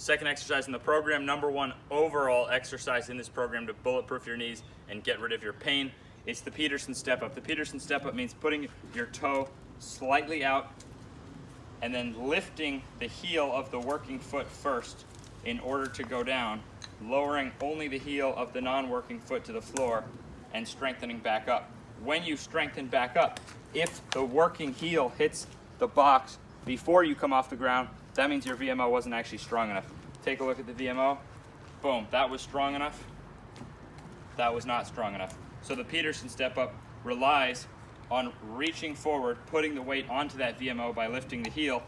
Second exercise in the program, number one overall exercise in this program to bulletproof your knees and get rid of your pain. It's the Petersen step up. The Petersen step up means putting your toe slightly out and then lifting the heel of the working foot first in order to go down, lowering only the heel of the non-working foot to the floor and strengthening back up. When you strengthen back up, if the working heel hits the box before you come off the ground, that means your VMO wasn't actually strong enough. Take a look at the VMO. Boom, that was strong enough. That was not strong enough. So the Petersen step up relies on reaching forward, putting the weight onto that VMO by lifting the heel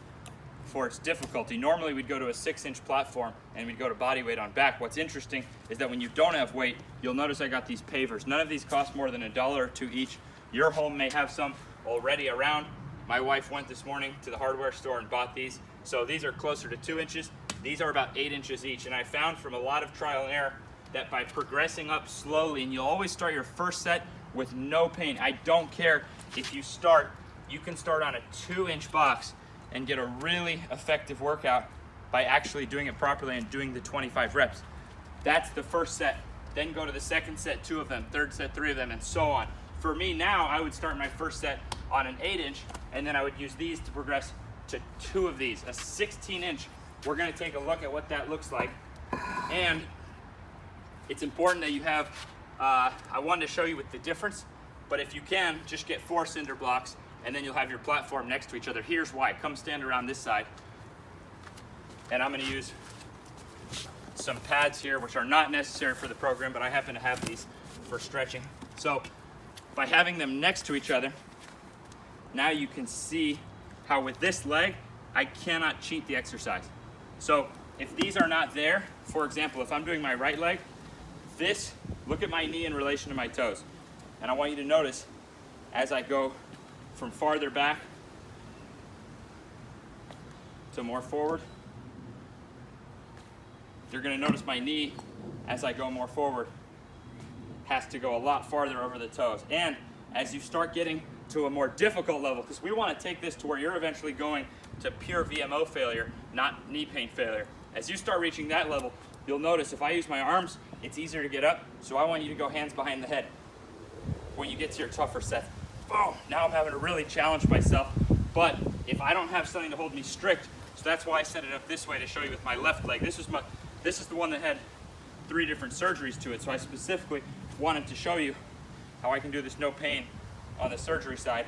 for its difficulty. Normally we'd go to a 6-inch platform and we'd go to body weight on back. What's interesting is that when you don't have weight, you'll notice I got these pavers. None of these cost more than $1 or $2 each. Your home may have some already around. My wife went this morning to the hardware store and bought these. So these are closer to 2 inches. These are about 8 inches each. And I found from a lot of trial and error that by progressing up slowly, and you'll always start your first set with no pain. I don't care if you start, you can start on a 2-inch box and get a really effective workout by actually doing it properly and doing the 25 reps. That's the first set. Then go to the second set, 2 of them, third set, 3 of them, and so on. For me now, I would start my first set on an 8-inch, and then I would use these to progress to 2 of these, a 16-inch. We're gonna take a look at what that looks like. And it's important that you have, I wanted to show you with the difference, but if you can, just get 4 cinder blocks, and then you'll have your platform next to each other. Here's why. Come stand around this side. And I'm gonna use some pads here, which are not necessary for the program, but I happen to have these for stretching. So by having them next to each other, now you can see how with this leg, I cannot cheat the exercise. So if these are not there, for example, if I'm doing my right leg, this, look at my knee in relation to my toes. And I want you to notice as I go from farther back to more forward, you're gonna notice my knee, as I go more forward, has to go a lot farther over the toes. And as you start getting to a more difficult level, because we want to take this to where you're eventually going to pure VMO failure, not knee pain failure. As you start reaching that level, you'll notice if I use my arms, it's easier to get up. So I want you to go hands behind the head when you get to your tougher set. Boom, now I'm having to really challenge myself. But if I don't have something to hold me strict, so that's why I set it up this way to show you with my left leg. This is the one that had 3 different surgeries to it. So I specifically wanted to show you how I can do this no pain on the surgery side.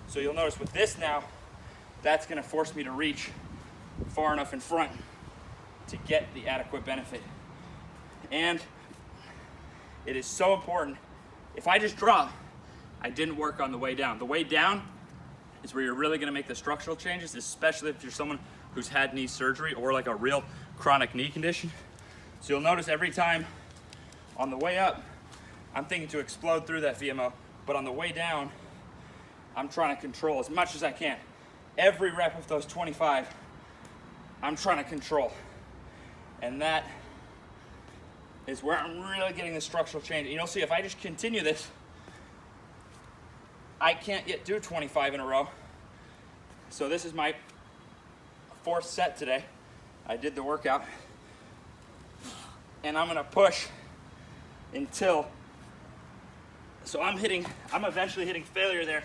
So you'll notice with this now, that's gonna force me to reach far enough in front to get the adequate benefit. And it is so important. If I just drop, I didn't work on the way down. The way down is where you're really gonna make the structural changes, especially if you're someone who's had knee surgery or like a real chronic knee condition. So you'll notice every time on the way up, I'm thinking to explode through that VMO, but on the way down, I'm trying to control as much as I can. Every rep of those 25, I'm trying to control. And that is where I'm really getting the structural change. And you'll see if I just continue this, I can't yet do 25 in a row. So this is my 4th set today. I did the workout. And I'm gonna push until, so I'm eventually hitting failure there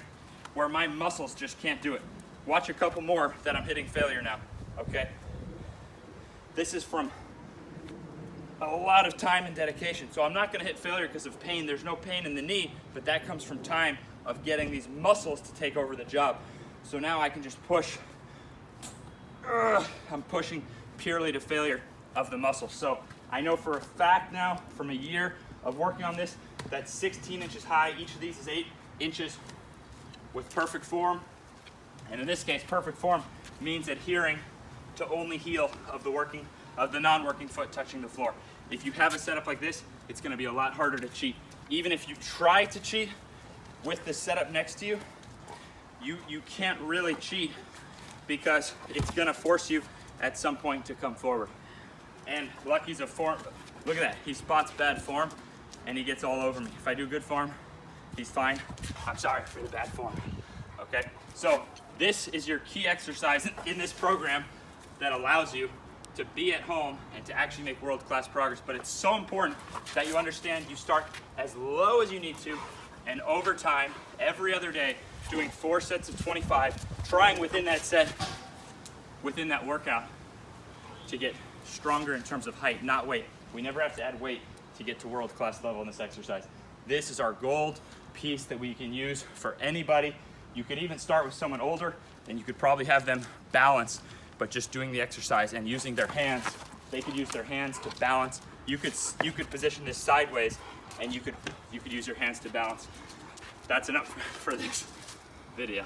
where my muscles just can't do it. Watch a couple more that I'm hitting failure now, okay? This is from a lot of time and dedication. So I'm not gonna hit failure because of pain. There's no pain in the knee, but that comes from time of getting these muscles to take over the job. So now I can just push. I'm pushing purely to failure of the muscle. So I know for a fact now, from a year of working on this, that's 16 inches high. Each of these is 8 inches with perfect form. And in this case, perfect form means adhering to only heel of the non-working foot touching the floor. If you have a setup like this, it's gonna be a lot harder to cheat. Even if you try to cheat with the setup next to you, you can't really cheat because it's gonna force you at some point to come forward. And Lucky's a form, look at that, he spots bad form and he gets all over me. If I do good form, he's fine. I'm sorry for the bad form, okay? So this is your key exercise in this program that allows you to be at home and to actually make world-class progress. But it's so important that you understand you start as low as you need to, and over time, every other day, doing 4 sets of 25, trying within that set, within that workout, to get stronger in terms of height, not weight. We never have to add weight to get to world-class level in this exercise. This is our gold piece that we can use for anybody. You could even start with someone older, and you could probably have them balance, but just doing the exercise and using their hands. They could use their hands to balance. You could position this sideways, and you could use your hands to balance. That's enough for this video.